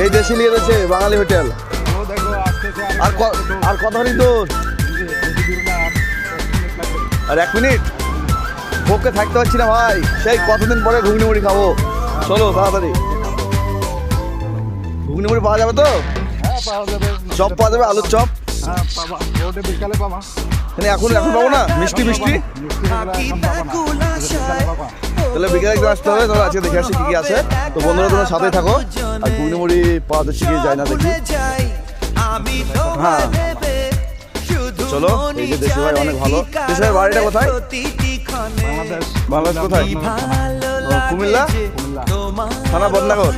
এই দেশি নিয়ে রয়েছে বাঙালি হোটেল। আর কত হলি তোর? আর 1 মিনিট ভোগকে থাকতে পারছি না ভাই, সেই কতদিন পরে ঘুগনি মুড়ি খাবো। চলো তাড়াতাড়ি। ঘুগনি মুড়ি পাওয়া যাবে তো? চপ পাওয়া যাবে, আলুর চপ? এখন পাবো না? মিষ্টি তাহলে বিকেলে একদম আসতে হবে। তাহলে আজকে দেখে আসি কি আছে। তো বন্ধুরা তোমার সাথে থাকো। আর ঘুগনি মুড়ি পাওয়া যাচ্ছে কি যায় না দেখি। হ্যাঁ চলো। এই যে দেশি ভাই অনেক ভালো। দেশি ভাই বাড়িটা কোথায়? বাংলাদেশ কোথায়? কুমিল্লা থানা বদনগর।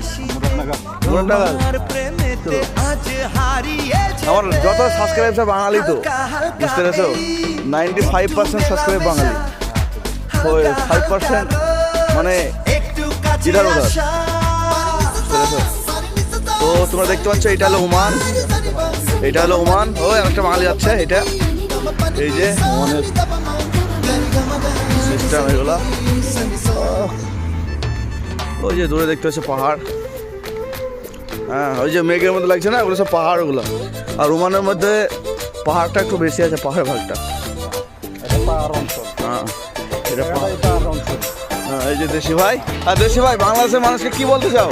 আমার যত সাবস্ক্রাইব সব বাঙালি, তো বুঝতে পেরেছো? 95% সাবস্ক্রাইব বাঙালি, 5% মানে ইধার উধার। তো তোমরা দেখতে পাচ্ছ এটা হলো ওমান। ও একটা বাঙালি যাচ্ছে। এটা এই যে ওমানের সিস্টেম এগুলা। ওই যে দূরে দেখতে পাচ্ছ পাহাড়। হ্যাঁ ওই যে মেঘের মধ্যে লাগছে না, ওগুলো সব পাহাড় ওগুলো। আর ওমানের মধ্যে পাহাড়টা একটু বেশি আছে, পাহাড় ভাগটা। হ্যাঁ এটা এই যে দেশি ভাই। আর দেশি ভাই বাংলাদেশের মানুষকে কি বলতে চাও?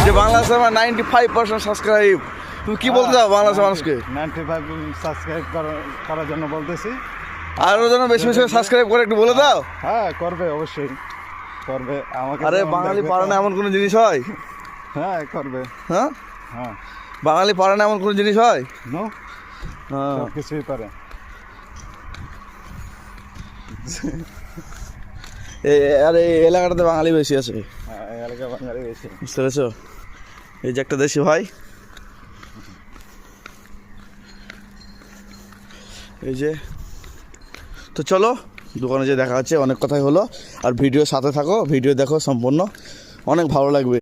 যে বাংলাদেশে আমার 95% সাবস্ক্রাইব, তুমি কি বলতে চাও বাংলাদেশের মানুষকে? 95 সাবস্ক্রাইব করার জন্য বলতেছি। আরও যেন বেশি বেশি সাবস্ক্রাইব করে একটু বলে দাও। হ্যাঁ করবে, অবশ্যই করবে। আমাকে আরে বাঙালি পারে না এমন কোনো জিনিস হয়? হ্যাঁ করবে। হ্যাঁ হ্যাঁ বাঙালি পারে না এমন কোনো জিনিস হয়? নো, হ্যাঁ সব কিছুই পারে। আর এই এলাকাটাতে বাঙালি বেশি আছে। হ্যাঁ এই এলাকা বাঙালি বেশি। বুঝতে পেরেছো? এই যে একটা দেশি ভাই, এই যে। তো চলো দোকানে যে দেখা হচ্ছে, অনেক কথাই হলো। আর ভিডিও সাথে থাকো, ভিডিও দেখো সম্পূর্ণ, অনেক ভালো লাগবে।